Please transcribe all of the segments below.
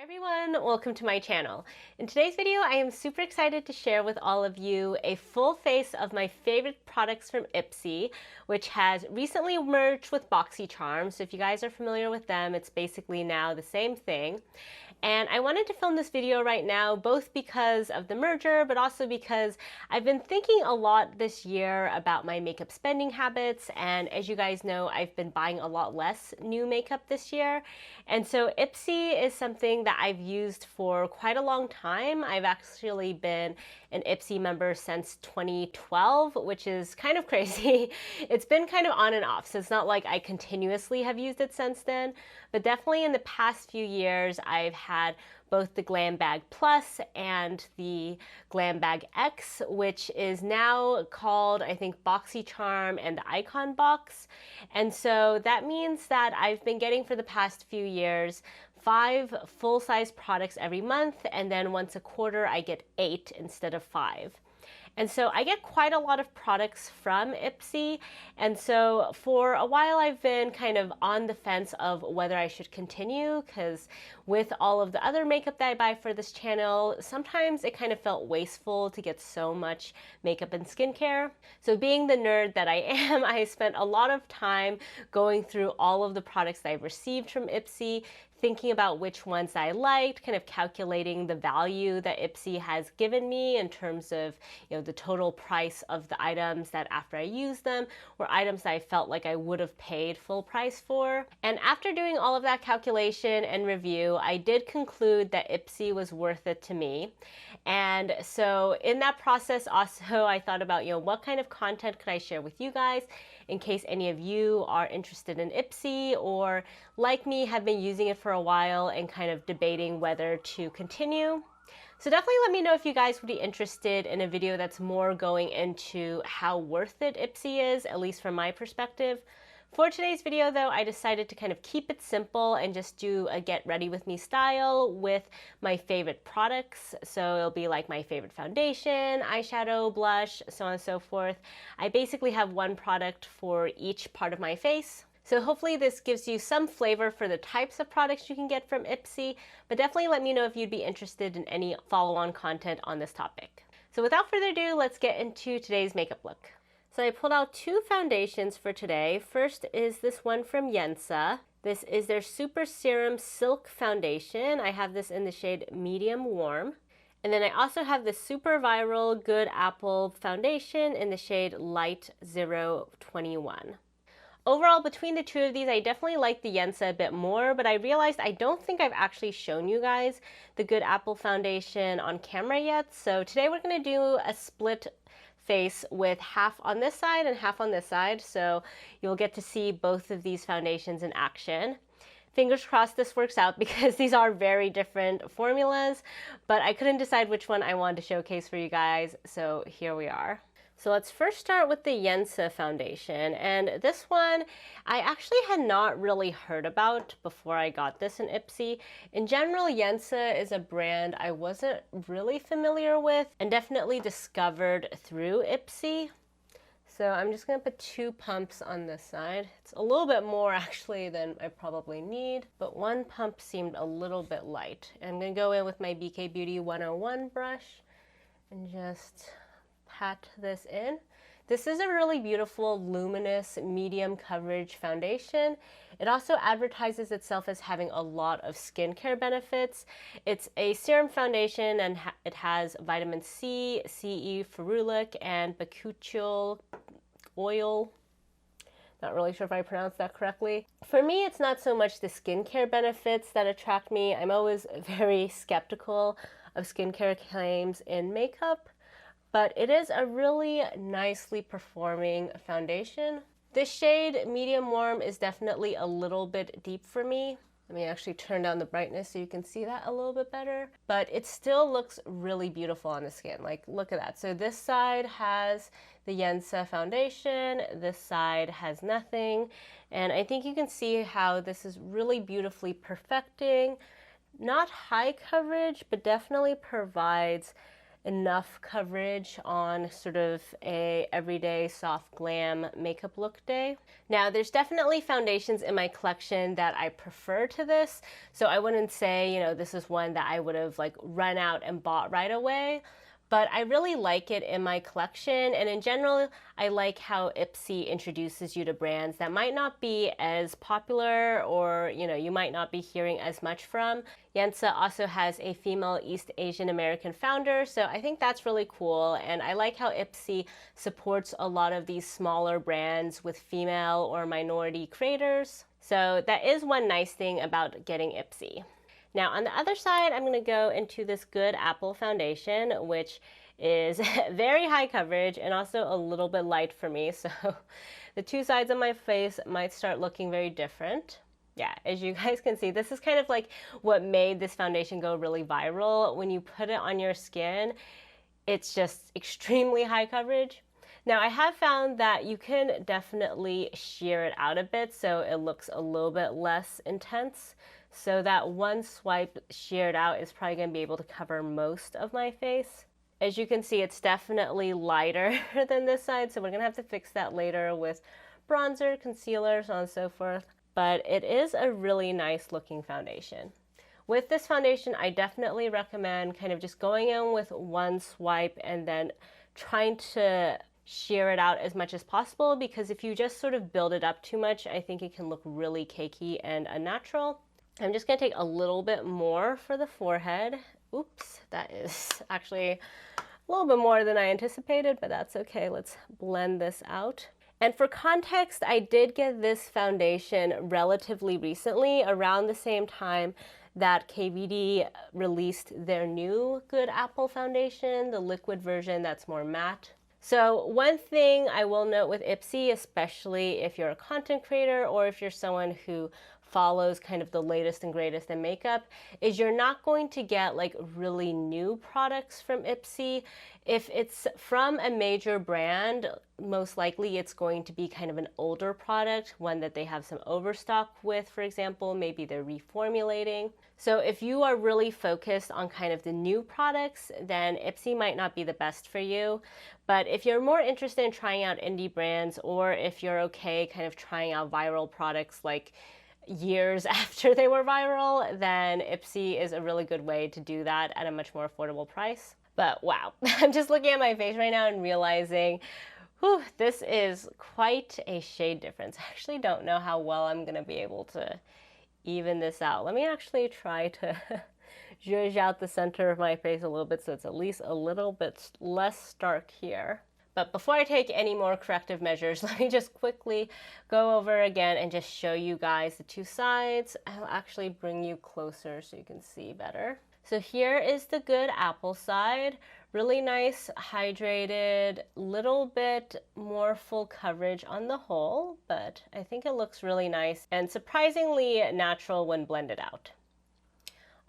Hi everyone, welcome to my channel. In today's video, I am super excited to share with all of you a full face of my favorite products from IPSY, which has recently merged with Boxycharm. So if you guys are familiar with them, it's basically now the same thing. And I wanted to film this video right now, both because of the merger, but also because I've been thinking a lot this year about my makeup spending habits. And as you guys know, I've been buying a lot less new makeup this year. And so IPSY is something that I've used for quite a long time. I've actually been an IPSY member since 2012, which is kind of crazy. It's been kind of on and off, so it's not like I continuously have used it since then, but definitely in the past few years, I've had both the Glambag Plus and the Glambag X, which is now called, I think, Boxycharm and the Icon Box. And so that means that I've been getting for the past few years 5 full-size products every month, and then once a quarter I get 8 instead of 5. And so I get quite a lot of products from IPSY, and so for a while I've been kind of on the fence of whether I should continue, because with all of the other makeup that I buy for this channel, sometimes it kind of felt wasteful to get so much makeup and skincare. So being the nerd that I am, I spent a lot of time going through all of the products that I've received from IPSY, thinking about which ones I liked, kind of calculating the value that IPSY has given me in terms of, the total price of the items that after I used them were items that I felt like I would have paid full price for. And after doing all of that calculation and review, I did conclude that IPSY was worth it to me. And so in that process also, I thought about, what kind of content could I share with you guys in case any of you are interested in IPSY or, like me, have been using it for a while and kind of debating whether to continue. So definitely let me know if you guys would be interested in a video that's more going into how worth it IPSY is, at least from my perspective. For today's video though, I decided to kind of keep it simple and just do a get ready with me style with my favorite products. So it'll be like my favorite foundation, eyeshadow, blush, so on and so forth. I basically have one product for each part of my face. So hopefully this gives you some flavor for the types of products you can get from IPSY, but definitely let me know if you'd be interested in any follow-on content on this topic. So without further ado, let's get into today's makeup look. So I pulled out 2 foundations for today. First is this one from Yensa. This is their Super Serum Silk Foundation. I have this in the shade Medium Warm. And then I also have the Super Viral Good Apple Foundation in the shade Light 021. Overall, between the 2 of these, I definitely like the Yensa a bit more, but I realized I don't think I've actually shown you guys the Good Apple Foundation on camera yet. So today we're going to do a split face with half on this side and half on this side. So you'll get to see both of these foundations in action. Fingers crossed this works out because these are very different formulas, but I couldn't decide which one I wanted to showcase for you guys. So here we are. So let's first start with the Yensa foundation, and this one I actually had not really heard about before I got this in IPSY. In general, Yensa is a brand I wasn't really familiar with and definitely discovered through IPSY. So I'm just going to put 2 pumps on this side. It's a little bit more actually than I probably need, but 1 pump seemed a little bit light. I'm going to go in with my BK Beauty 101 brush and just pat this in. This is a really beautiful, luminous, medium coverage foundation. It also advertises itself as having a lot of skincare benefits. It's a serum foundation and it has vitamin C, CE ferulic, and bakuchiol oil. Not really sure if I pronounced that correctly. For me, it's not so much the skincare benefits that attract me. I'm always very skeptical of skincare claims in makeup, but it is a really nicely performing foundation. This shade, Medium Warm, is definitely a little bit deep for me. Let me actually turn down the brightness so you can see that a little bit better. But it still looks really beautiful on the skin. Like, look at that. So this side has the Yensa foundation, this side has nothing. And I think you can see how this is really beautifully perfecting. Not high coverage, but definitely provides enough coverage on sort of a everyday soft glam makeup look day. Now, there's definitely foundations in my collection that I prefer to this, so I wouldn't say, you know, this is one that I would have like run out and bought right away. But I really like it in my collection, and in general, I like how IPSY introduces you to brands that might not be as popular, or you know, you might not be hearing as much from. Yensa also has a female East Asian American founder, so I think that's really cool, and I like how IPSY supports a lot of these smaller brands with female or minority creators. So that is one nice thing about getting IPSY. Now on the other side, I'm going to go into this Good Apple foundation, which is very high coverage and also a little bit light for me. So the two sides of my face might start looking very different. Yeah, as you guys can see, this is kind of like what made this foundation go really viral. When you put it on your skin, it's just extremely high coverage. Now I have found that you can definitely sheer it out a bit so it looks a little bit less intense. So that one swipe sheared out is probably going to be able to cover most of my face. As you can see, it's definitely lighter than this side, so we're going to have to fix that later with bronzer, concealer, so on and so forth. But it is a really nice looking foundation. With this foundation, I definitely recommend kind of just going in with one swipe and then trying to sheer it out as much as possible, because if you just sort of build it up too much, I think it can look really cakey and unnatural. I'm just going to take a little bit more for the forehead. Oops, that is actually a little bit more than I anticipated, but that's okay. Let's blend this out. And for context, I did get this foundation relatively recently, around the same time that KVD released their new Good Apple foundation, the liquid version that's more matte. So one thing I will note with IPSY, especially if you're a content creator or if you're someone who follows kind of the latest and greatest in makeup, is you're not going to get like really new products from IPSY. If it's from a major brand, most likely it's going to be kind of an older product, one that they have some overstock with, for example, maybe they're reformulating. So if you are really focused on kind of the new products, then IPSY might not be the best for you. But if you're more interested in trying out indie brands, or if you're okay kind of trying out viral products like years after they were viral, then IPSY is a really good way to do that at a much more affordable price. But wow, I'm just looking at my face right now and realizing, whew, this is quite a shade difference. I actually don't know how well I'm going to be able to even this out. Let me actually try to zhuzh out the center of my face a little bit so it's at least a little bit less stark here. But before I take any more corrective measures, let me just quickly go over again and just show you guys the two sides. I'll actually bring you closer so you can see better. So here is the Good Apple side. Really nice, hydrated, little bit more full coverage on the whole, but I think it looks really nice and surprisingly natural when blended out.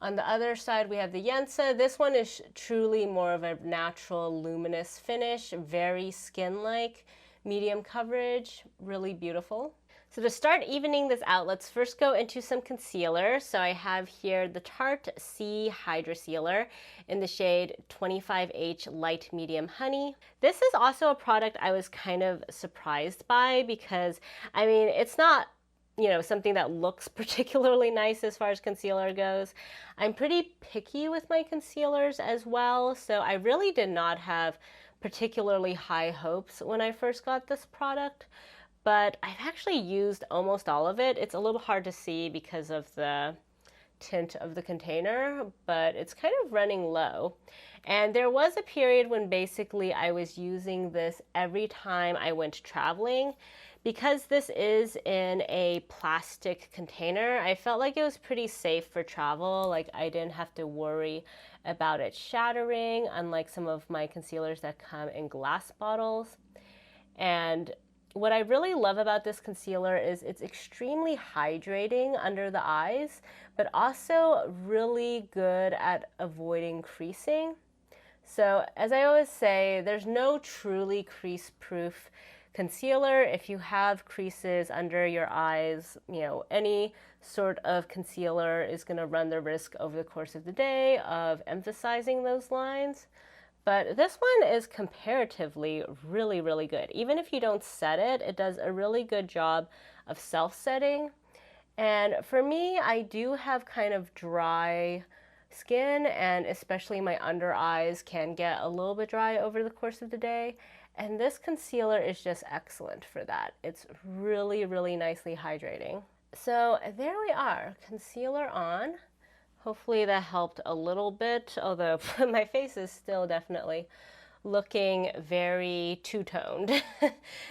On the other side, we have the Yensa. This one is truly more of a natural luminous finish, very skin-like, medium coverage, really beautiful. So to start evening this out, let's first go into some concealer. So I have here the Tarte C Hydra Sealer in the shade 25H Light Medium Honey. This is also a product I was kind of surprised by because, I mean, it's not, you know, something that looks particularly nice as far as concealer goes. I'm pretty picky with my concealers as well, so I really did not have particularly high hopes when I first got this product, but I've actually used almost all of it. It's a little hard to see because of the tint of the container, but it's kind of running low. And there was a period when basically I was using this every time I went traveling. Because this is in a plastic container, I felt like it was pretty safe for travel. Like I didn't have to worry about it shattering, unlike some of my concealers that come in glass bottles. And what I really love about this concealer is it's extremely hydrating under the eyes, but also really good at avoiding creasing. So as I always say, there's no truly crease-proof concealer. If you have creases under your eyes, you know, any sort of concealer is going to run the risk over the course of the day of emphasizing those lines. But this one is comparatively really good. Even if you don't set it, it does a really good job of self-setting. And for me, I do have kind of dry skin, and especially my under eyes can get a little bit dry over the course of the day. And this concealer is just excellent for that. It's really nicely hydrating. So there we are, concealer on. Hopefully that helped a little bit, although my face is still definitely looking very two-toned,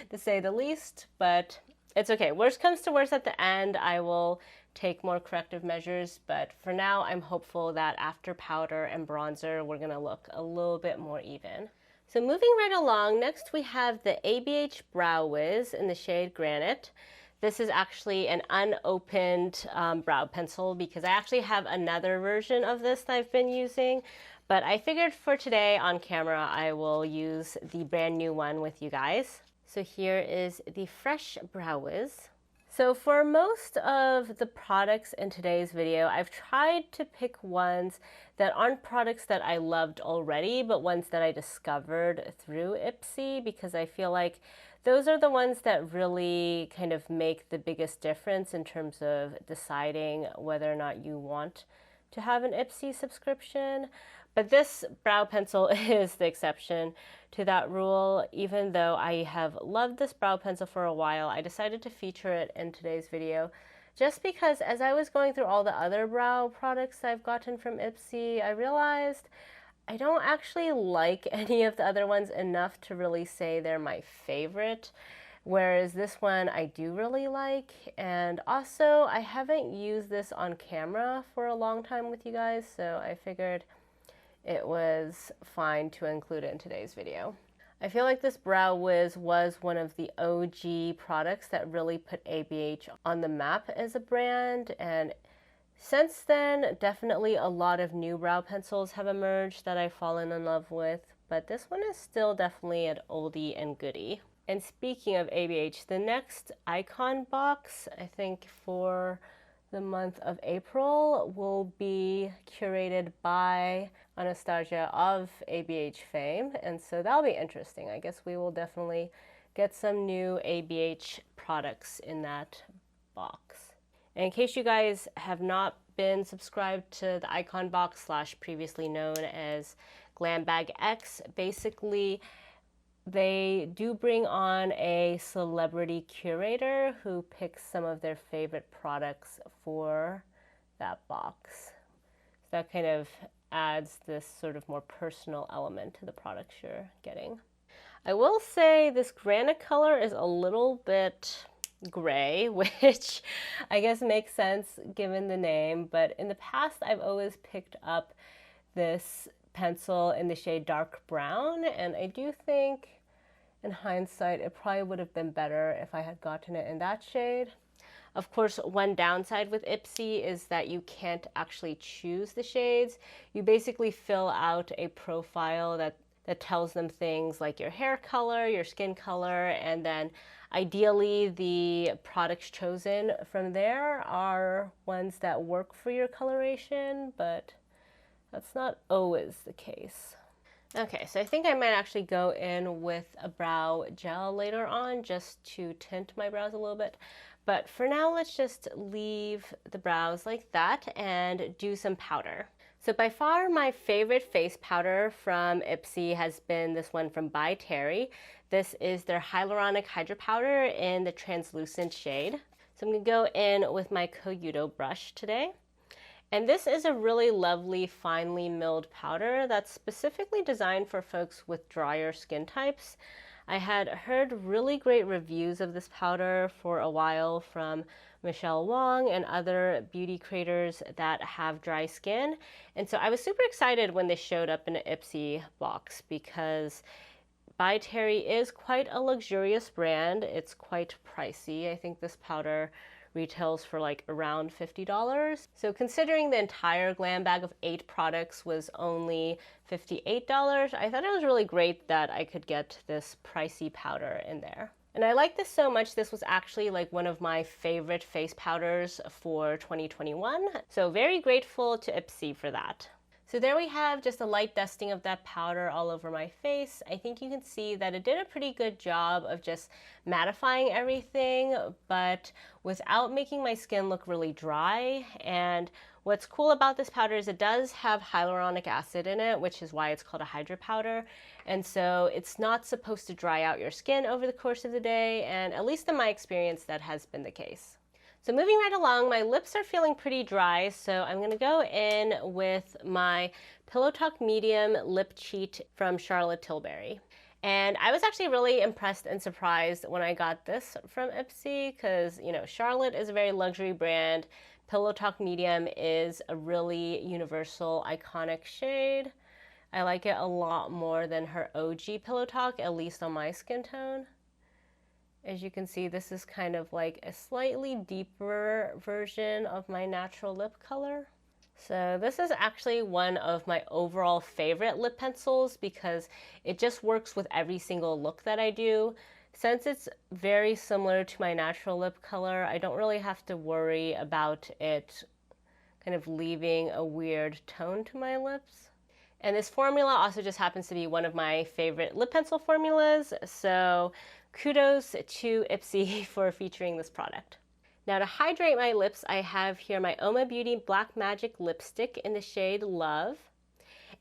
to say the least, but it's okay. Worst comes to worst, at the end, I will take more corrective measures, but for now, I'm hopeful that after powder and bronzer, we're gonna look a little bit more even. So moving right along, next we have the ABH Brow Wiz in the shade Granite. This is actually an unopened brow pencil because I actually have another version of this that I've been using, but I figured for today on camera I will use the brand new one with you guys. So here is the Fresh Brow Wiz. So for most of the products in today's video, I've tried to pick ones that aren't products that I loved already, but ones that I discovered through IPSY, because I feel like those are the ones that really kind of make the biggest difference in terms of deciding whether or not you want to have an IPSY subscription. But this brow pencil is the exception to that rule. Even though I have loved this brow pencil for a while, I decided to feature it in today's video just because as I was going through all the other brow products I've gotten from IPSY, I realized I don't actually like any of the other ones enough to really say they're my favorite, whereas this one I do really like. And also, I haven't used this on camera for a long time with you guys, so I figured it was fine to include it in today's video. I feel like this Brow Wiz was one of the OG products that really put ABH on the map as a brand, and since then, definitely a lot of new brow pencils have emerged that I've fallen in love with, but this one is still definitely an oldie and goodie. And speaking of ABH, the next icon box, I think for the month of April, will be curated by Anastasia of ABH fame, and so that'll be interesting. I guess we will definitely get some new ABH products in that box. And in case you guys have not been subscribed to the icon box / previously known as Glambag X, basically they do bring on a celebrity curator who picks some of their favorite products for that box. So that kind of adds this sort of more personal element to the products you're getting. I will say this Granite color is a little bit gray, which I guess makes sense given the name, but in the past I've always picked up this pencil in the shade dark brown, and I do think in hindsight it probably would have been better if I had gotten it in that shade. Of course, one downside with IPSY is that you can't actually choose the shades. You basically fill out a profile that tells them things like your hair color, your skin color, and then ideally the products chosen from there are ones that work for your coloration, but that's not always the case. Okay, so I think I might actually go in with a brow gel later on just to tint my brows a little bit. But for now, let's just leave the brows like that and do some powder. So by far my favorite face powder from IPSY has been this one from Athr. This is their Hyaluronic Hydra-Powder in the translucent shade. So I'm going to go in with my Koyudo brush today. And this is a really lovely, finely milled powder that's specifically designed for folks with drier skin types. I had heard really great reviews of this powder for a while from Michelle Wong and other beauty creators that have dry skin. And so I was super excited when they showed up in an IPSY box because Athr is quite a luxurious brand. It's quite pricey. I think this powder retails for like around $50. So considering the entire Glambag of 8 products was only $58, I thought it was really great that I could get this pricey powder in there. And I like this so much, this was actually like one of my favorite face powders for 2021. So very grateful to IPSY for that. So there we have just a light dusting of that powder all over my face. I think you can see that it did a pretty good job of just mattifying everything, but without making my skin look really dry. And what's cool about this powder is it does have hyaluronic acid in it, which is why it's called a Hydra-Powder. And so it's not supposed to dry out your skin over the course of the day, and at least in my experience, that has been the case. So moving right along, my lips are feeling pretty dry, so I'm going to go in with my Pillow Talk Medium Lip Cheat from Charlotte Tilbury. And I was actually really impressed and surprised when I got this from IPSY because, you know, Charlotte is a very luxury brand. Pillow Talk Medium is a really universal, iconic shade. I like it a lot more than her OG Pillow Talk, at least on my skin tone. As you can see, this is kind of like a slightly deeper version of my natural lip color. So this is actually one of my overall favorite lip pencils because it just works with every single look that I do. Since it's very similar to my natural lip color, I don't really have to worry about it kind of leaving a weird tone to my lips. And this formula also just happens to be one of my favorite lip pencil formulas, so kudos to IPSY for featuring this product. Now to hydrate my lips, I have here my UOMA Beauty Black Magic Lipstick in the shade Love.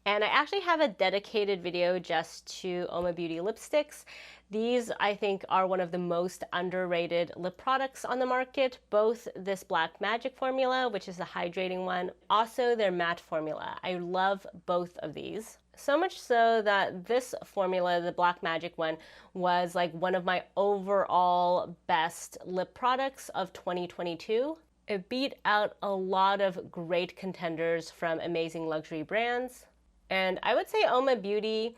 And I actually have a dedicated video just to UOMA Beauty lipsticks. These, I think, are one of the most underrated lip products on the market, both this Black Magic formula, which is the hydrating one, also their matte formula. I love both of these. So much so that this formula, the Black Magic one, was like one of my overall best lip products of 2022. It beat out a lot of great contenders from amazing luxury brands. And I would say UOMA Beauty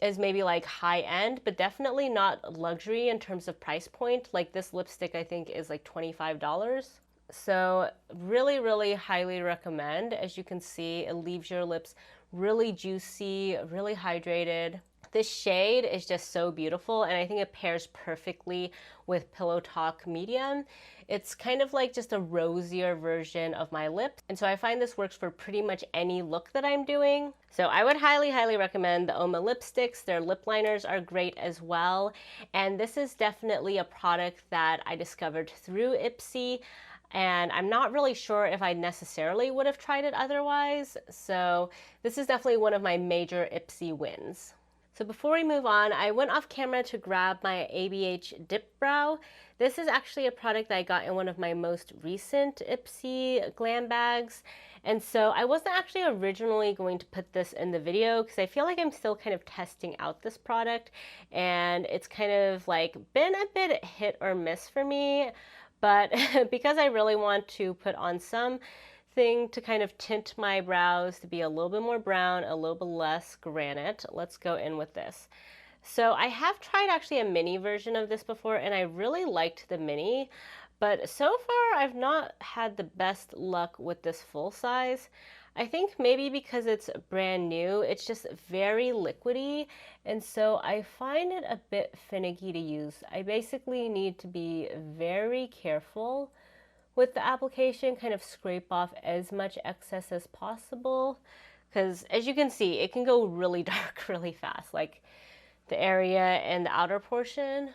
is maybe like high end, but definitely not luxury in terms of price point. Like this lipstick I think is like $25. So really, really highly recommend. As you can see, it leaves your lips really juicy, really hydrated. This shade is just so beautiful, and I think it pairs perfectly with Pillow Talk Medium. It's kind of like just a rosier version of my lips, and so I find this works for pretty much any look that I'm doing. So I would highly, highly recommend the UOMA lipsticks. Their lip liners are great as well, and this is definitely a product that I discovered through IPSY. And I'm not really sure if I necessarily would have tried it otherwise. So this is definitely one of my major IPSY wins. So before we move on, I went off camera to grab my ABH Dip Brow. This is actually a product that I got in one of my most recent IPSY glam bags. And so I wasn't actually originally going to put this in the video because I feel like I'm still kind of testing out this product. And it's kind of like been a bit hit or miss for me. But because I really want to put on something to kind of tint my brows to be a little bit more brown, a little bit less granite, let's go in with this. So I have tried actually a mini version of this before, and I really liked the mini, but so far I've not had the best luck with this full size. I think maybe because it's brand new, it's just very liquidy, and so I find it a bit finicky to use. I basically need to be very careful with the application, kind of scrape off as much excess as possible, because as you can see, it can go really dark really fast, like the area and the outer portion,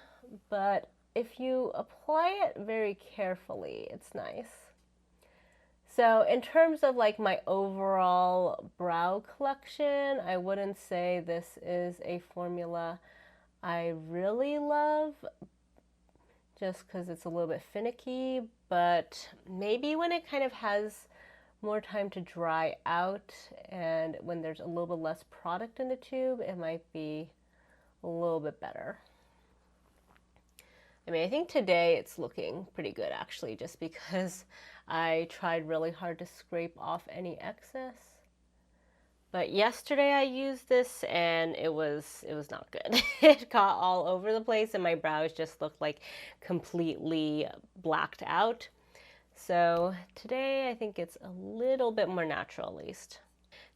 but if you apply it very carefully, it's nice. So in terms of like my overall brow collection, I wouldn't say this is a formula I really love just because it's a little bit finicky, but maybe when it kind of has more time to dry out and when there's a little bit less product in the tube, it might be a little bit better. I mean, I think today it's looking pretty good actually, just because I tried really hard to scrape off any excess. But yesterday I used this and it was not good. It got all over the place and my brows just looked like completely blacked out. So today I think it's a little bit more natural at least.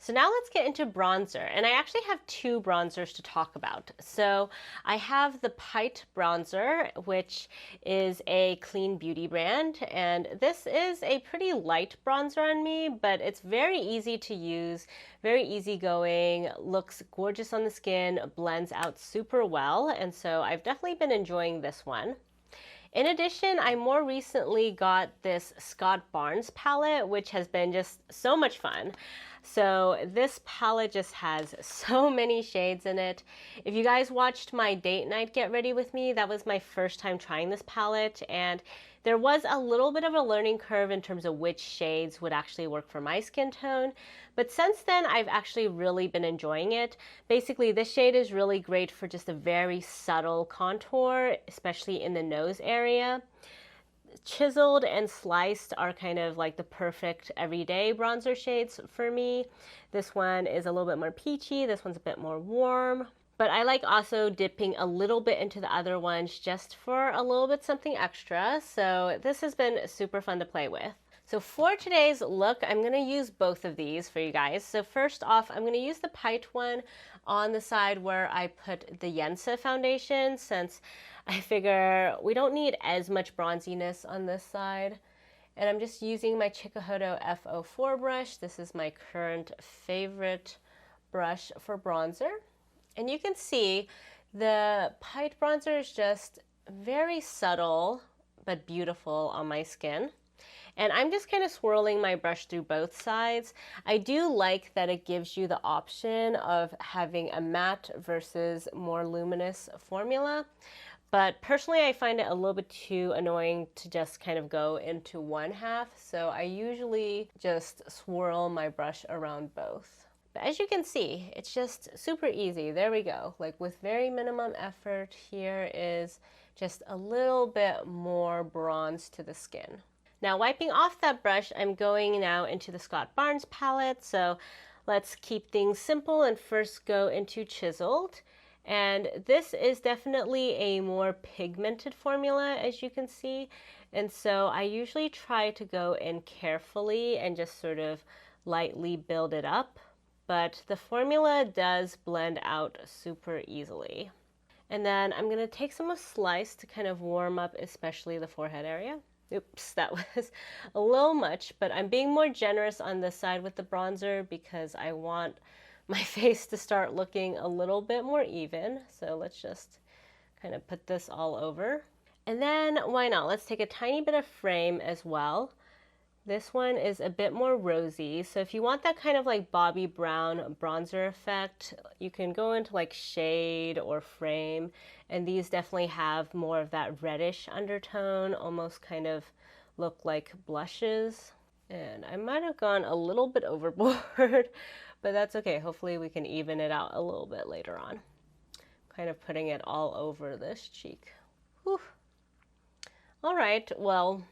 So now let's get into bronzer, and I actually have two bronzers to talk about. So I have the PYT Bronzer, which is a clean beauty brand, and this is a pretty light bronzer on me, but it's very easy to use, very easygoing, looks gorgeous on the skin, blends out super well, and so I've definitely been enjoying this one. In addition, I more recently got this Scott Barnes palette, which has been just so much fun. So this palette just has so many shades in it. If you guys watched my date night get ready with me, that was my first time trying this palette, and there was a little bit of a learning curve in terms of which shades would actually work for my skin tone. But since then, I've actually really been enjoying it. Basically, this shade is really great for just a very subtle contour, especially in the nose area. Chiseled and sliced are kind of like the perfect everyday bronzer shades for me. This one is a little bit more peachy, this one's a bit more warm, but I like also dipping a little bit into the other ones just for a little bit something extra, so this has been super fun to play with. So for today's look, I'm going to use both of these for you guys. So first off, I'm going to use the PYT one on the side where I put the Yensa foundation, since I figure we don't need as much bronziness on this side. And I'm just using my Chikuhodo F04 brush. This is my current favorite brush for bronzer. And you can see the PYT bronzer is just very subtle but beautiful on my skin. And I'm just kind of swirling my brush through both sides. I do like that it gives you the option of having a matte versus more luminous formula. But personally, I find it a little bit too annoying to just kind of go into one half. So I usually just swirl my brush around both. But as you can see, it's just super easy. There we go. Like with very minimum effort, here is just a little bit more bronze to the skin. Now wiping off that brush, I'm going now into the Scott Barnes palette. So let's keep things simple and first go into Chiseled. And this is definitely a more pigmented formula, as you can see. And so I usually try to go in carefully and just sort of lightly build it up. But the formula does blend out super easily. And then I'm going to take some of Slice to kind of warm up, especially the forehead area. Oops, that was a little much, but I'm being more generous on this side with the bronzer because I want my face to start looking a little bit more even. So let's just kind of put this all over. And then why not? Let's take a tiny bit of Frame as well. This one is a bit more rosy. So if you want that kind of like Bobbi Brown bronzer effect, you can go into like Shade or Frame. And these definitely have more of that reddish undertone, almost kind of look like blushes. And I might have gone a little bit overboard, but that's okay. Hopefully we can even it out a little bit later on. Kind of putting it all over this cheek. Whew. All right, well,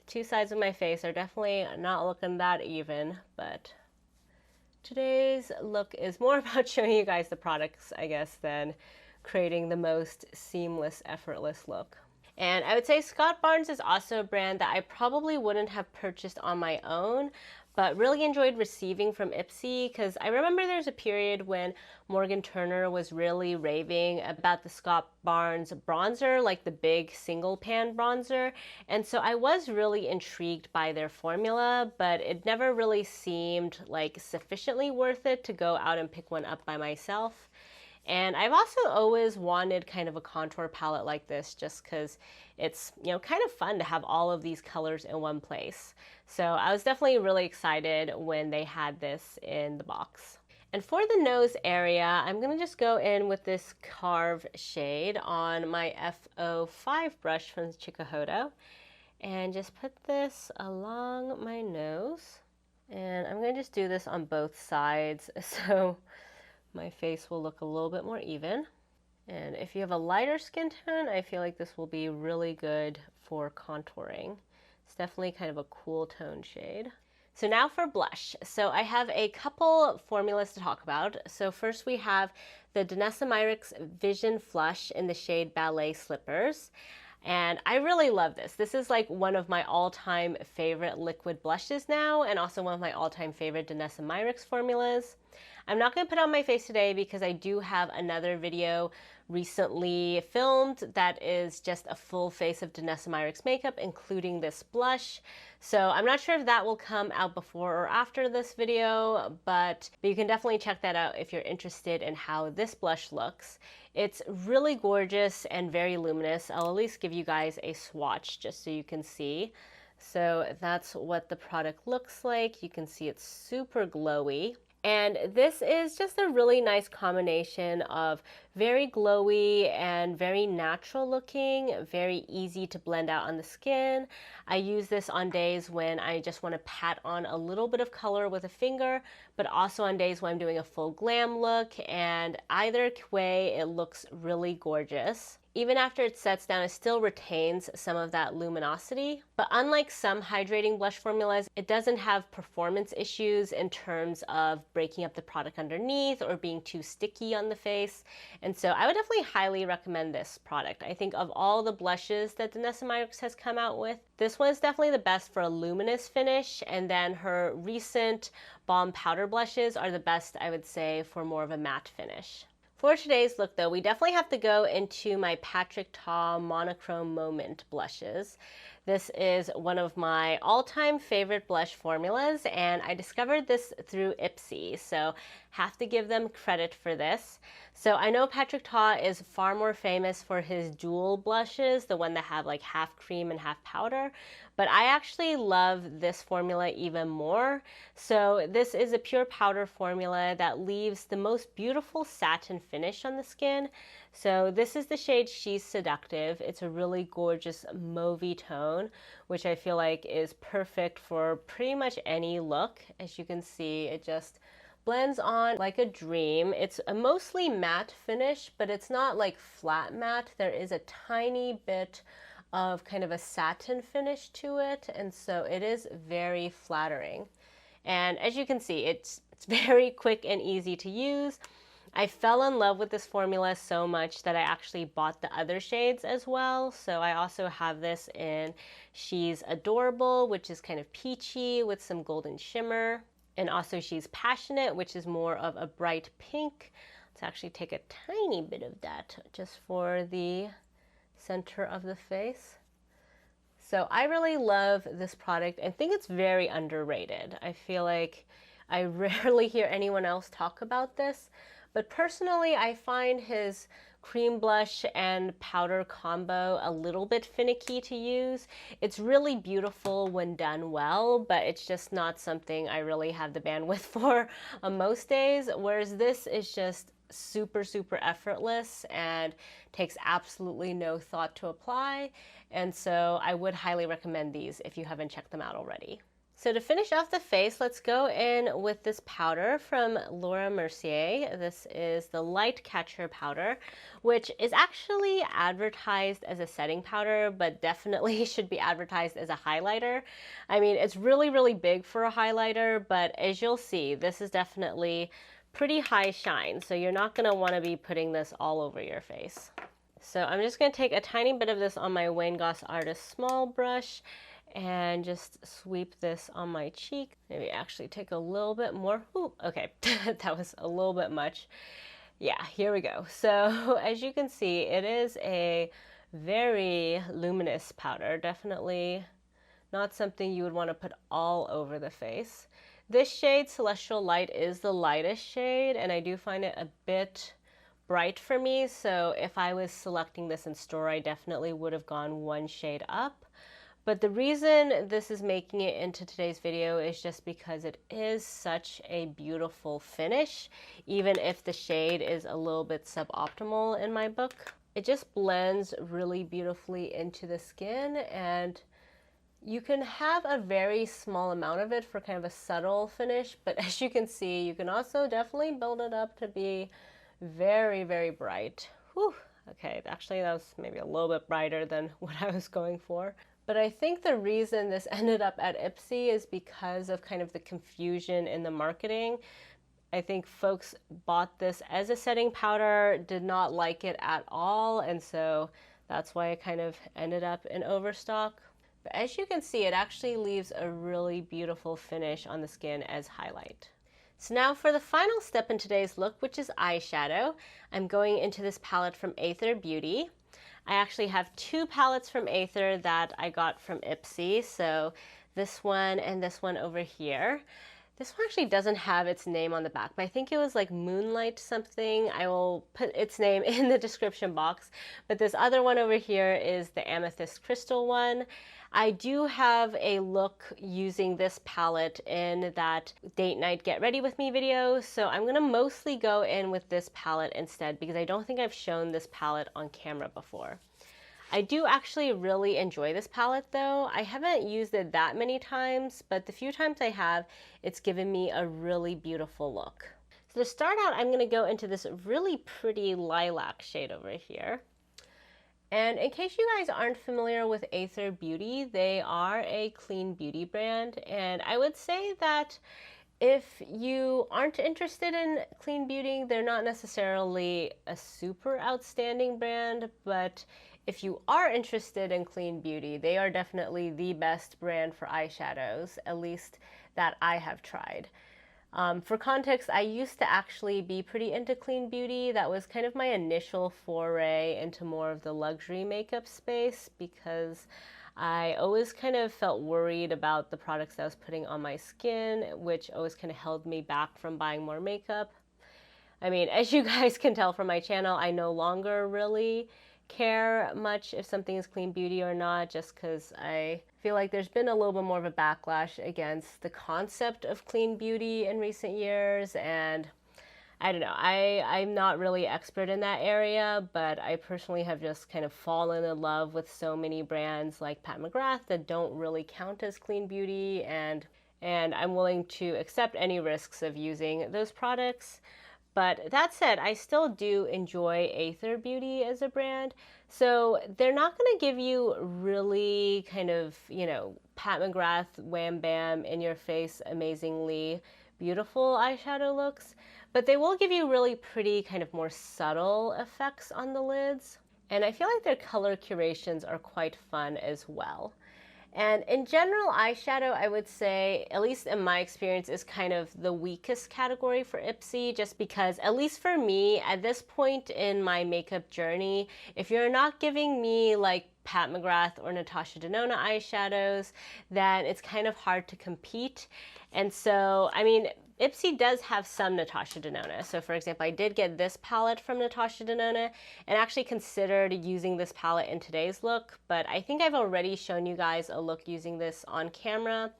two sides of my face are definitely not looking that even, but today's look is more about showing you guys the products, I guess, than creating the most seamless, effortless look. And I would say Scott Barnes is also a brand that I probably wouldn't have purchased on my own, but really enjoyed receiving from IPSY, because I remember there's a period when Morgan Turner was really raving about the Scott Barnes bronzer, like the big single pan bronzer. And so I was really intrigued by their formula, but it never really seemed like sufficiently worth it to go out and pick one up by myself. And I've also always wanted kind of a contour palette like this, just because it's, you know, kind of fun to have all of these colors in one place. So I was definitely really excited when they had this in the box. And for the nose area, I'm going to just go in with this Carve shade on my F05 brush from Chikuhodo and just put this along my nose. And I'm going to just do this on both sides so my face will look a little bit more even. And if you have a lighter skin tone, I feel like this will be really good for contouring. It's definitely kind of a cool tone shade. So now for blush. So I have a couple formulas to talk about. So first we have the Danessa Myricks Vision Flush in the shade Ballet Slippers. And I really love this. This is like one of my all-time favorite liquid blushes now, and also one of my all-time favorite Danessa Myricks formulas. I'm not going to put it on my face today because I do have another video recently filmed that is just a full face of Danessa Myricks makeup, including this blush. So I'm not sure if that will come out before or after this video, but you can definitely check that out if you're interested in how this blush looks. It's really gorgeous and very luminous. I'll at least give you guys a swatch just so you can see. So that's what the product looks like. You can see it's super glowy. And this is just a really nice combination of very glowy and very natural looking, very easy to blend out on the skin. I use this on days when I just want to pat on a little bit of color with a finger, but also on days when I'm doing a full glam look, and either way it looks really gorgeous. Even after it sets down, it still retains some of that luminosity. But unlike some hydrating blush formulas, it doesn't have performance issues in terms of breaking up the product underneath or being too sticky on the face. And so I would definitely highly recommend this product. I think of all the blushes that Danessa Myricks has come out with, this one is definitely the best for a luminous finish, and then her recent balm powder blushes are the best, I would say, for more of a matte finish. For today's look though, we definitely have to go into my Patrick Ta Monochrome Moment blushes. This is one of my all-time favorite blush formulas, and I discovered this through IPSY, so have to give them credit for this. So I know Patrick Ta is far more famous for his dual blushes, the one that have like half cream and half powder, but I actually love this formula even more. So this is a pure powder formula that leaves the most beautiful satin finish on the skin. So this is the shade She's Seductive. It's a really gorgeous mauvey tone, which I feel like is perfect for pretty much any look. As you can see, it just blends on like a dream. It's a mostly matte finish, but it's not like flat matte. There is a tiny bit of kind of a satin finish to it, and so it is very flattering. And as you can see, it's very quick and easy to use. I fell in love with this formula so much that I actually bought the other shades as well. So I also have this in She's Adorable, which is kind of peachy with some golden shimmer. And also She's Passionate, which is more of a bright pink. Let's actually take a tiny bit of that just for the center of the face. So I really love this product. I think it's very underrated. I feel like I rarely hear anyone else talk about this, but personally I find his cream blush and powder combo a little bit finicky to use. It's really beautiful when done well, but it's just not something I really have the bandwidth for on most days, whereas this is just super effortless and takes absolutely no thought to apply. And so I would highly recommend these if you haven't checked them out already. So to finish off the face, let's go in with this powder from Laura Mercier. This is the Lightcatcher powder, which is actually advertised as a setting powder, but definitely should be advertised as a highlighter. I mean, it's really big for a highlighter, but as you'll see, this is definitely pretty high shine, so you're not going to want to be putting this all over your face. So I'm just going to take a tiny bit of this on my Wayne Goss Artist Small brush and just sweep this on my cheek. Maybe actually take a little bit more. Ooh, okay, that was a little bit much. Yeah, here we go. So as you can see, it is a very luminous powder. Definitely not something you would want to put all over the face. This shade, Celestial Light, is the lightest shade, and I do find it a bit bright for me, so if I was selecting this in store, I definitely would have gone one shade up. But the reason this is making it into today's video is just because it is such a beautiful finish, even if the shade is a little bit suboptimal in my book. It just blends really beautifully into the skin, and you can have a very small amount of it for kind of a subtle finish, but as you can see, you can also definitely build it up to be very bright. Whew. Okay, actually that was maybe a little bit brighter than what I was going for. But I think the reason this ended up at IPSY is because of kind of the confusion in the marketing. I think folks bought this as a setting powder, did not like it at all, and so That's why it kind of ended up in overstock. But as you can see, it actually leaves a really beautiful finish on the skin as highlight. So now for the final step in today's look, which is eyeshadow, I'm going into this palette from Athr Beauty. I actually have two palettes from Athr that I got from IPSY, so this one and this one over here. This one actually doesn't have its name on the back, but I think it was like Moonlight something. I will put its name in the description box. But this other one over here is the Amethyst Crystal one. I do have a look using this palette in that date night get ready with me video, so I'm gonna mostly go in with this palette instead because I don't think I've shown this palette on camera before. I do actually really enjoy this palette though. I haven't used it that many times, but the few times I have, it's given me a really beautiful look. So to start out, I'm gonna go into this really pretty lilac shade over here. And in case you guys aren't familiar with Athr Beauty, they are a clean beauty brand, and I would say that if you aren't interested in clean beauty, they're not necessarily a super outstanding brand, but if you are interested in clean beauty, they are definitely the best brand for eyeshadows, at least that I have tried. For context, I used to actually be pretty into clean beauty. That was kind of my initial foray into more of the luxury makeup space because I always kind of felt worried about the products I was putting on my skin, which always kind of held me back from buying more makeup. I mean, as you guys can tell from my channel, I no longer really care much if something is clean beauty or not, just because I feel like there's been a little bit more of a backlash against the concept of clean beauty in recent years, and I don't know, I'm not really expert in that area, but I personally have just kind of fallen in love with so many brands like Pat McGrath that don't really count as clean beauty, and I'm willing to accept any risks of using those products. But that said, I still do enjoy Athr Beauty as a brand. So they're not going to give you really kind of, Pat McGrath, wham bam, in your face, amazingly beautiful eyeshadow looks. But they will give you really pretty kind of more subtle effects on the lids. And I feel like their color curations are quite fun as well. And in general, eyeshadow, I would say, at least in my experience, is kind of the weakest category for IPSY, just because, at least for me, at this point in my makeup journey, if you're not giving me like Pat McGrath or Natasha Denona eyeshadows, then it's kind of hard to compete. And so, I mean, IPSY does have some Natasha Denona. So for example, I did get this palette from Natasha Denona and actually considered using this palette in today's look, but I think I've already shown you guys a look using this on camera.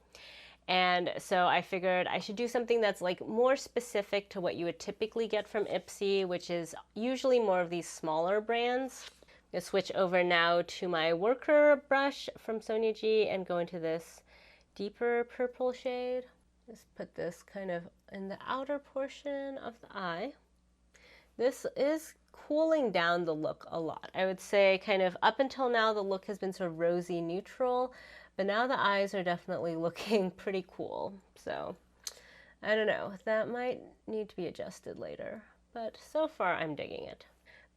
And so I figured I should do something that's like more specific to what you would typically get from IPSY, which is usually more of these smaller brands. I'm going to switch over now to my worker brush from Sonia G and go into this deeper purple shade. Just put this kind of in the outer portion of the eye. This is cooling down the look a lot. I would say kind of up until now the look has been sort of rosy neutral, but now the eyes are definitely looking pretty cool. So I don't know, that might need to be adjusted later, but so far I'm digging it.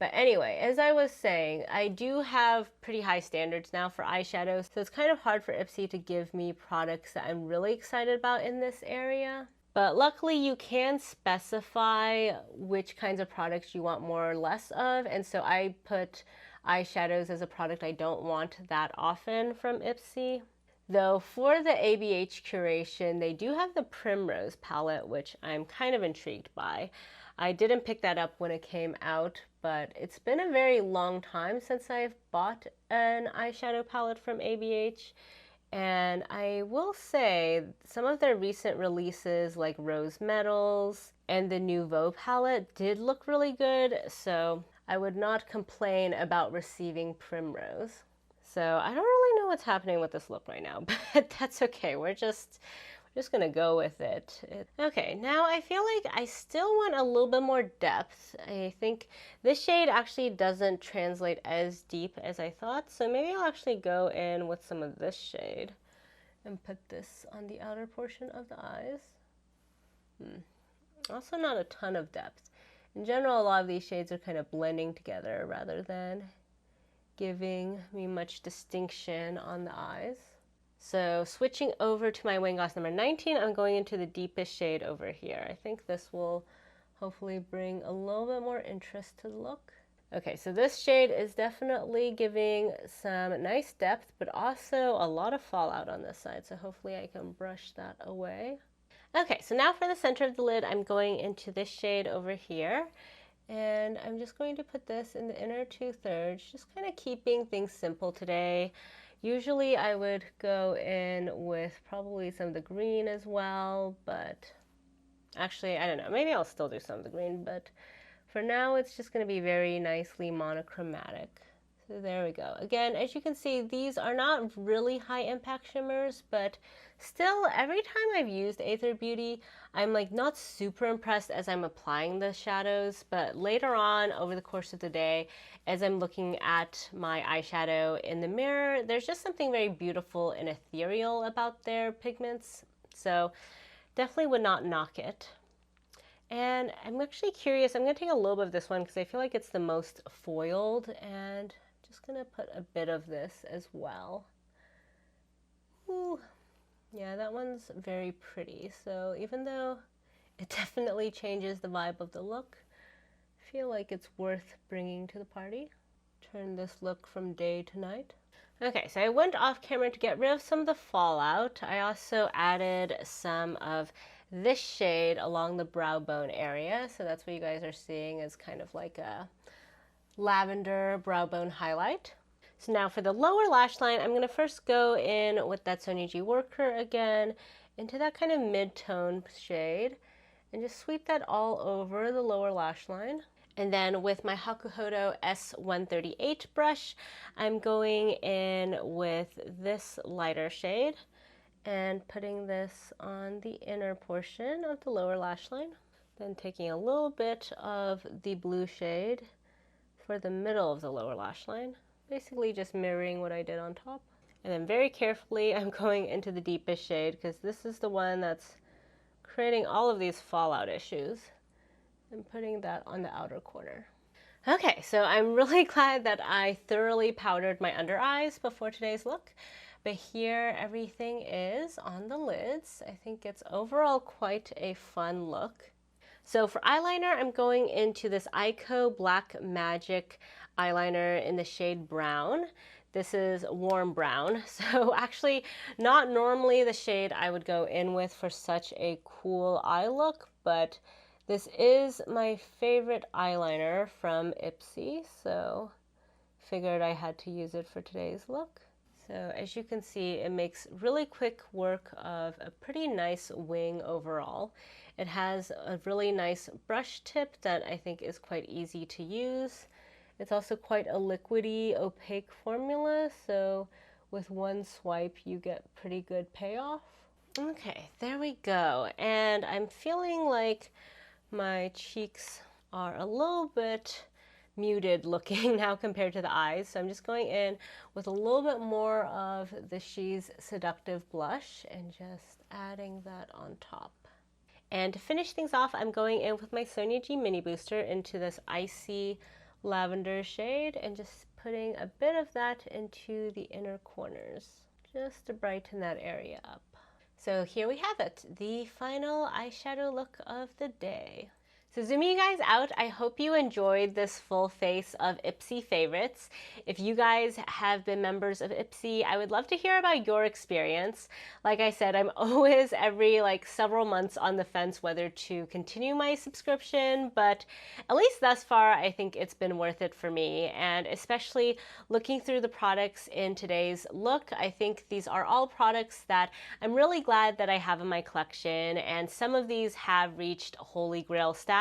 But anyway, as I was saying, I do have pretty high standards now for eyeshadows, so it's kind of hard for IPSY to give me products that I'm really excited about in this area. But luckily you can specify which kinds of products you want more or less of, and so I put eyeshadows as a product I don't want that often from IPSY. Though for the ABH curation, they do have the Primrose palette, which I'm kind of intrigued by. I didn't pick that up when it came out, but it's been a very long time since I've bought an eyeshadow palette from ABH. And I will say some of their recent releases like Rose Metals and the Nouveau palette did look really good, so I would not complain about receiving Primrose. So I don't really know what's happening with this look right now, but that's okay. We're just gonna go with it. Okay, now I feel like I still want a little bit more depth. I think this shade actually doesn't translate as deep as I thought, so maybe I'll actually go in with some of this shade and put this on the outer portion of the eyes. Also not a ton of depth. In general, a lot of these shades are kind of blending together rather than giving me much distinction on the eyes. So switching over to my wing gloss number 19, I'm going into the deepest shade over here. I think this will hopefully bring a little bit more interest to the look. Okay, so this shade is definitely giving some nice depth, but also a lot of fallout on this side. So hopefully I can brush that away. Okay, so now for the center of the lid, I'm going into this shade over here. And I'm just going to put this in the inner 2/3, just kind of keeping things simple today. Usually I would go in with probably some of the green as well, but actually, I don't know, maybe I'll still do some of the green, but for now it's just going to be very nicely monochromatic. So there we go. Again, as you can see, these are not really high impact shimmers, but still, every time I've used Athr Beauty, I'm like not super impressed as I'm applying the shadows, but later on over the course of the day, as I'm looking at my eyeshadow in the mirror, there's just something very beautiful and ethereal about their pigments. So definitely would not knock it. And I'm actually curious, I'm going to take a little bit of this one because I feel like it's the most foiled, and just going to put a bit of this as well. Ooh. Yeah, that one's very pretty. So even though it definitely changes the vibe of the look, I feel like it's worth bringing to the party. Turn this look from day to night. Okay, so I went off camera to get rid of some of the fallout. I also added some of this shade along the brow bone area. So that's what you guys are seeing is kind of like a lavender brow bone highlight. So now for the lower lash line, I'm going to first go in with that Sonia G Worker again into that kind of mid-tone shade and just sweep that all over the lower lash line. And then with my Hakuhodo S138 brush, I'm going in with this lighter shade and putting this on the inner portion of the lower lash line. Then taking a little bit of the blue shade for the middle of the lower lash line. Basically just mirroring what I did on top. And then very carefully I'm going into the deepest shade because this is the one that's creating all of these fallout issues. I'm putting that on the outer corner. Okay, so I'm really glad that I thoroughly powdered my under eyes before today's look. But here everything is on the lids. I think it's overall quite a fun look. So for eyeliner, I'm going into this Eyeko Black Magic eyeliner in the shade brown. This is warm brown, so actually not normally the shade I would go in with for such a cool eye look, but this is my favorite eyeliner from IPSY, so figured I had to use it for today's look. So as you can see, it makes really quick work of a pretty nice wing overall. It has a really nice brush tip that I think is quite easy to use. It's also quite a liquidy, opaque formula, so with one swipe you get pretty good payoff. Okay, there we go. And I'm feeling like my cheeks are a little bit muted looking now compared to the eyes, so I'm just going in with a little bit more of the She's Seductive blush and just adding that on top. And to finish things off, I'm going in with my Sonia G Mini Booster into this icy lavender shade and just putting a bit of that into the inner corners just to brighten that area up. So here we have it, the final eyeshadow look of the day. So zooming you guys out, I hope you enjoyed this full face of IPSY favorites. If you guys have been members of IPSY, I would love to hear about your experience. Like I said, I'm always every several months on the fence whether to continue my subscription, but at least thus far, I think it's been worth it for me. And especially looking through the products in today's look, I think these are all products that I'm really glad that I have in my collection. And some of these have reached holy grail status,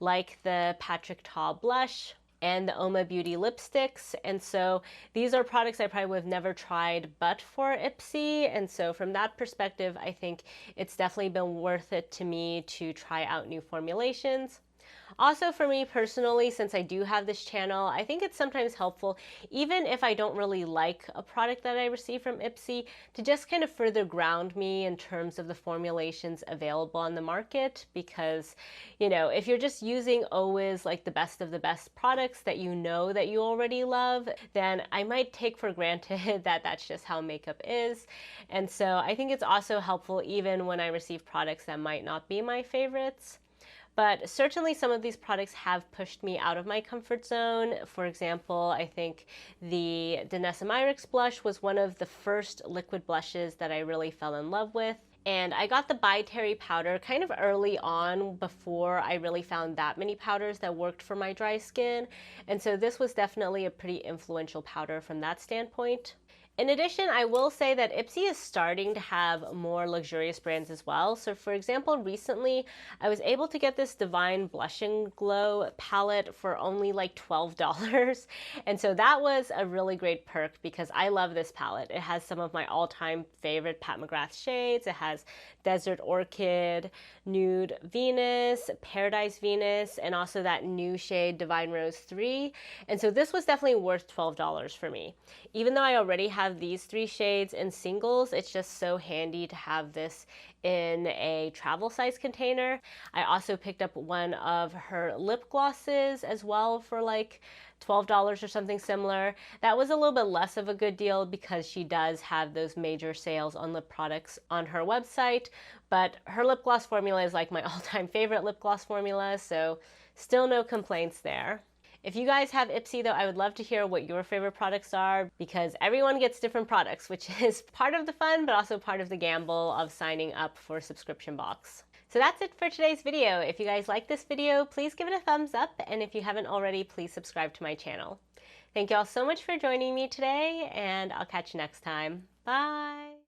like the Patrick Ta blush and the UOMA Beauty lipsticks. And so these are products I probably would have never tried but for IPSY. And so from that perspective, I think it's definitely been worth it to me to try out new formulations. Also, for me personally, since I do have this channel, I think it's sometimes helpful, even if I don't really like a product that I receive from IPSY, to just kind of further ground me in terms of the formulations available on the market. Because, you know, if you're just using always like the best of the best products that you know that you already love, then I might take for granted that that's just how makeup is. And so I think it's also helpful even when I receive products that might not be my favorites. But certainly some of these products have pushed me out of my comfort zone. For example, I think the Danessa Myricks blush was one of the first liquid blushes that I really fell in love with. And I got the By Terry powder kind of early on before I really found that many powders that worked for my dry skin. And so this was definitely a pretty influential powder from that standpoint. In addition, I will say that IPSY is starting to have more luxurious brands as well. So for example, recently I was able to get this Divine Blush and Glow palette for only like $12. And so that was a really great perk because I love this palette. It has some of my all-time favorite Pat McGrath shades. It has Desert Orchid, Nude Venus, Paradise Venus, and also that new shade Divine Rose 3. And so this was definitely worth $12 for me. Even though I already have these 3 shades in singles, it's just so handy to have this in a travel size container. I also picked up one of her lip glosses as well for like $12 or something similar. That was a little bit less of a good deal because she does have those major sales on lip products on her website, but her lip gloss formula is like my all-time favorite lip gloss formula, so still no complaints there. If you guys have IPSY though, I would love to hear what your favorite products are because everyone gets different products, which is part of the fun, but also part of the gamble of signing up for a subscription box. So that's it for today's video. If you guys like this video, please give it a thumbs up. And if you haven't already, please subscribe to my channel. Thank you all so much for joining me today, and I'll catch you next time. Bye.